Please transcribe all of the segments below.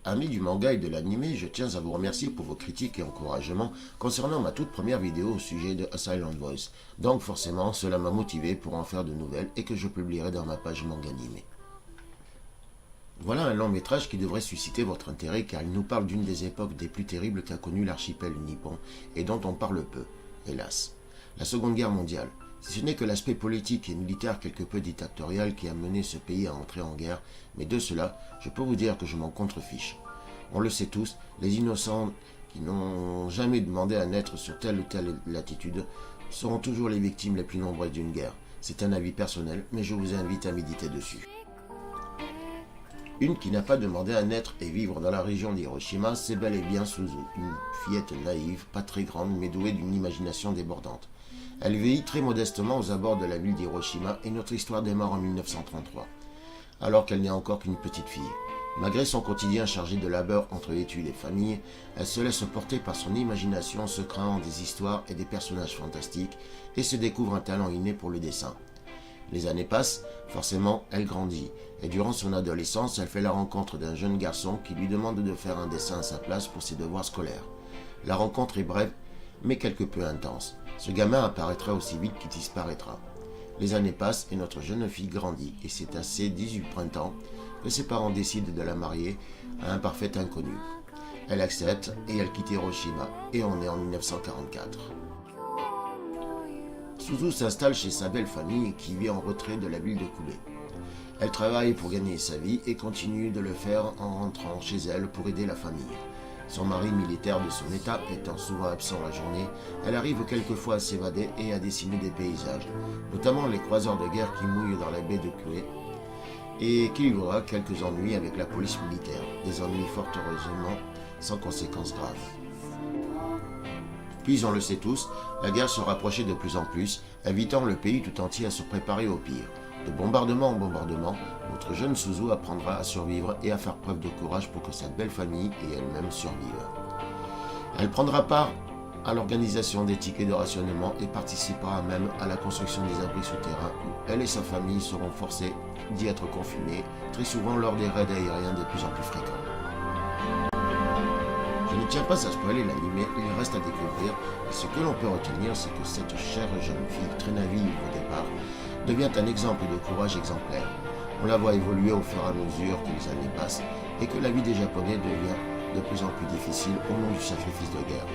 Amis du manga et de l'anime, je tiens à vous remercier pour vos critiques et encouragements concernant ma toute première vidéo au sujet de A Silent Voice. Donc forcément, cela m'a motivé pour en faire de nouvelles et que je publierai dans ma page manga animé. Voilà un long métrage qui devrait susciter votre intérêt car il nous parle d'une des époques des plus terribles qu'a connu l'archipel nippon et dont on parle peu, hélas. La Seconde Guerre mondiale. Si ce n'est que l'aspect politique et militaire quelque peu dictatorial qui a mené ce pays à entrer en guerre, mais de cela, je peux vous dire que je m'en contrefiche. On le sait tous, les innocents qui n'ont jamais demandé à naître sur telle ou telle latitude seront toujours les victimes les plus nombreuses d'une guerre. C'est un avis personnel, mais je vous invite à méditer dessus. Une qui n'a pas demandé à naître et vivre dans la région d'Hiroshima, c'est bel et bien Suzu, une fillette naïve, pas très grande, mais douée d'une imagination débordante. Elle vieillit très modestement aux abords de la ville d'Hiroshima et notre histoire démarre en 1933, alors qu'elle n'est encore qu'une petite fille. Malgré son quotidien chargé de labeur entre études et famille, elle se laisse porter par son imagination, se créant des histoires et des personnages fantastiques et se découvre un talent inné pour le dessin. Les années passent, forcément, elle grandit, et durant son adolescence, elle fait la rencontre d'un jeune garçon qui lui demande de faire un dessin à sa place pour ses devoirs scolaires. La rencontre est brève, mais quelque peu intense. Ce gamin apparaîtra aussi vite qu'il disparaîtra. Les années passent et notre jeune fille grandit, et c'est à ses 18 printemps que ses parents décident de la marier à un parfait inconnu. Elle accepte et elle quitte Hiroshima, et on est en 1944. Suzu s'installe chez sa belle famille qui vit en retrait de la ville de Kobe. Elle travaille pour gagner sa vie et continue de le faire en rentrant chez elle pour aider la famille. Son mari militaire de son état étant souvent absent la journée, elle arrive quelquefois à s'évader et à dessiner des paysages, notamment les croiseurs de guerre qui mouillent dans la baie de Kure et qui vivra quelques ennuis avec la police militaire, des ennuis fort heureusement sans conséquences graves. Puis, on le sait tous, la guerre se rapprochait de plus en plus, invitant le pays tout entier à se préparer au pire. De bombardement en bombardement, notre jeune Suzu apprendra à survivre et à faire preuve de courage pour que sa belle famille et elle-même survivent. Elle prendra part à l'organisation des tickets de rationnement et participera même à la construction des abris souterrains où elle et sa famille seront forcées d'y être confinées, très souvent lors des raids aériens de plus en plus fréquents. Je ne tiens pas à spoiler l'anime, il reste à découvrir, et ce que l'on peut retenir, c'est que cette chère jeune fille, très naïve au départ, devient un exemple de courage exemplaire. On la voit évoluer au fur et à mesure que les années passent, et que la vie des Japonais devient de plus en plus difficile au nom du sacrifice de guerre.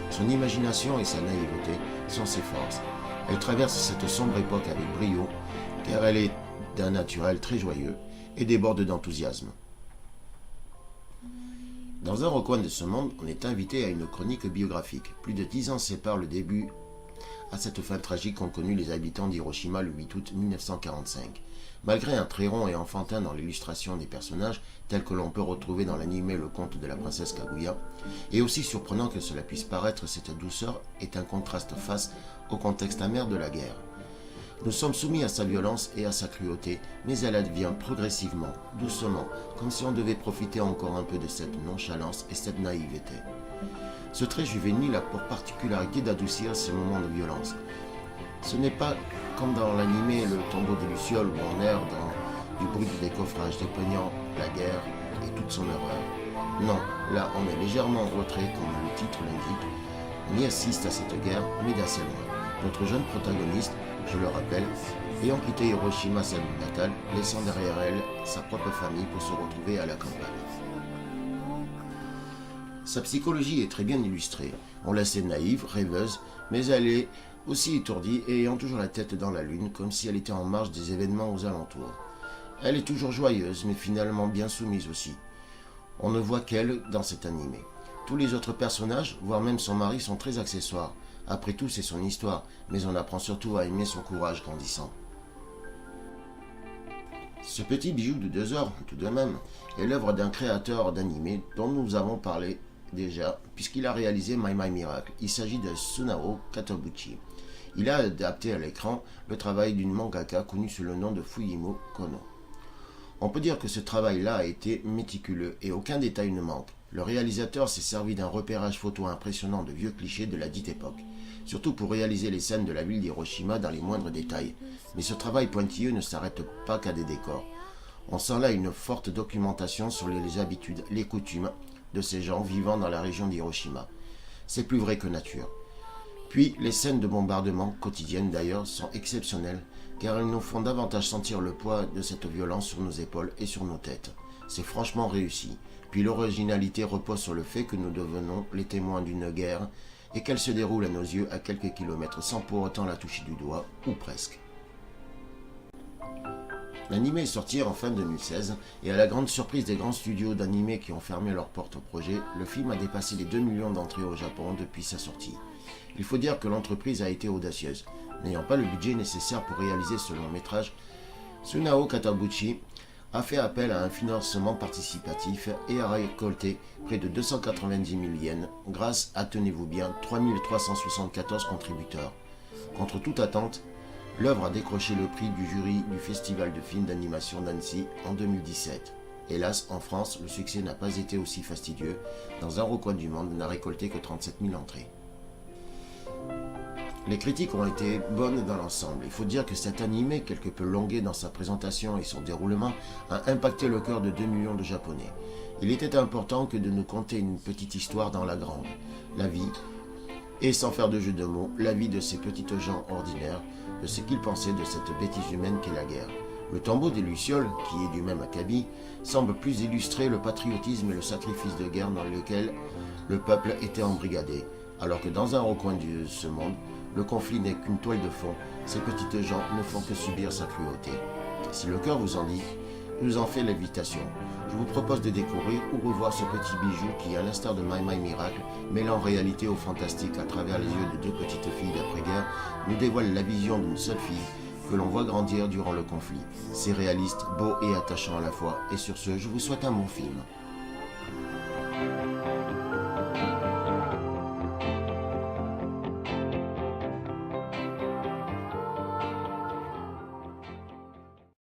Son imagination et sa naïveté sont ses forces. Elle traverse cette sombre époque avec brio, car elle est d'un naturel très joyeux et déborde d'enthousiasme. Dans un recoin de ce monde, on est invité à une chronique biographique. Plus de 10 ans séparent le début à cette fin tragique qu'ont connue les habitants d'Hiroshima le 8 août 1945. Malgré un trait rond et enfantin dans l'illustration des personnages, tels que l'on peut retrouver dans l'anime Le Conte de la Princesse Kaguya, et aussi surprenant que cela puisse paraître, cette douceur est un contraste face au contexte amer de la guerre. Nous sommes soumis à sa violence et à sa cruauté, mais elle advient progressivement, doucement, comme si on devait profiter encore un peu de cette nonchalance et cette naïveté. Ce trait juvénile a pour particularité d'adoucir ces moments de violence. Ce n'est pas comme dans l'anime Le Tombeau des Lucioles où on erre dans du bruit du décoffrage dépeignant la guerre et toute son horreur. Non, là on est légèrement en retrait comme le titre l'indique. On y assiste à cette guerre, mais d'assez loin. Notre jeune protagoniste, je le rappelle, ayant quitté Hiroshima, sa ville natale, laissant derrière elle sa propre famille pour se retrouver à la campagne. Sa psychologie est très bien illustrée. On la sait naïve, rêveuse, mais elle est aussi étourdie et ayant toujours la tête dans la lune, comme si elle était en marge des événements aux alentours. Elle est toujours joyeuse, mais finalement bien soumise aussi. On ne voit qu'elle dans cet animé. Tous les autres personnages, voire même son mari, sont très accessoires. Après tout, c'est son histoire, mais on apprend surtout à aimer son courage grandissant. Ce petit bijou de 2 heures, tout de même, est l'œuvre d'un créateur d'anime dont nous avons parlé déjà, puisqu'il a réalisé My My Miracle. Il s'agit de Sunao Katobuchi. Il a adapté à l'écran le travail d'une mangaka connue sous le nom de Fujimo Kono. On peut dire que ce travail-là a été méticuleux et aucun détail ne manque. Le réalisateur s'est servi d'un repérage photo impressionnant de vieux clichés de la dite époque, surtout pour réaliser les scènes de la ville d'Hiroshima dans les moindres détails. Mais ce travail pointilleux ne s'arrête pas qu'à des décors. On sent là une forte documentation sur les habitudes, les coutumes de ces gens vivant dans la région d'Hiroshima. C'est plus vrai que nature. Puis, les scènes de bombardement, quotidiennes d'ailleurs, sont exceptionnelles, car elles nous font davantage sentir le poids de cette violence sur nos épaules et sur nos têtes. C'est franchement réussi. Puis l'originalité repose sur le fait que nous devenons les témoins d'une guerre et qu'elle se déroule à nos yeux à quelques kilomètres sans pour autant la toucher du doigt, ou presque. L'anime est sorti en fin 2016 et à la grande surprise des grands studios d'anime qui ont fermé leurs portes au projet, le film a dépassé les 2 millions d'entrées au Japon depuis sa sortie. Il faut dire que l'entreprise a été audacieuse. N'ayant pas le budget nécessaire pour réaliser ce long métrage, Sunao Katabuchi a fait appel à un financement participatif et a récolté près de 290 000 yens grâce à, tenez-vous bien, 3 374 contributeurs. Contre toute attente, l'œuvre a décroché le prix du jury du Festival de films d'animation d'Annecy en 2017. Hélas, en France, le succès n'a pas été aussi fastidieux. Dans un recoin du monde, n'a récolté que 37 000 entrées. Les critiques ont été bonnes dans l'ensemble. Il faut dire que cet animé, quelque peu longué dans sa présentation et son déroulement, a impacté le cœur de 2 millions de Japonais. Il était important que de nous conter une petite histoire dans la grande. La vie, et sans faire de jeu de mots, la vie de ces petites gens ordinaires, de ce qu'ils pensaient de cette bêtise humaine qu'est la guerre. Le tombeau des Lucioles, qui est du même acabit, semble plus illustrer le patriotisme et le sacrifice de guerre dans lequel le peuple était embrigadé, alors que dans un recoin de ce monde, le conflit n'est qu'une toile de fond, ces petites gens ne font que subir sa cruauté. Si le cœur vous en dit, je vous en fais l'invitation. Je vous propose de découvrir ou revoir ce petit bijou qui, à l'instar de My My Miracle, mêlant réalité au fantastique à travers les yeux de 2 petites filles d'après-guerre, nous dévoile la vision d'une seule fille que l'on voit grandir durant le conflit. C'est réaliste, beau et attachant à la fois, et sur ce, je vous souhaite un bon film.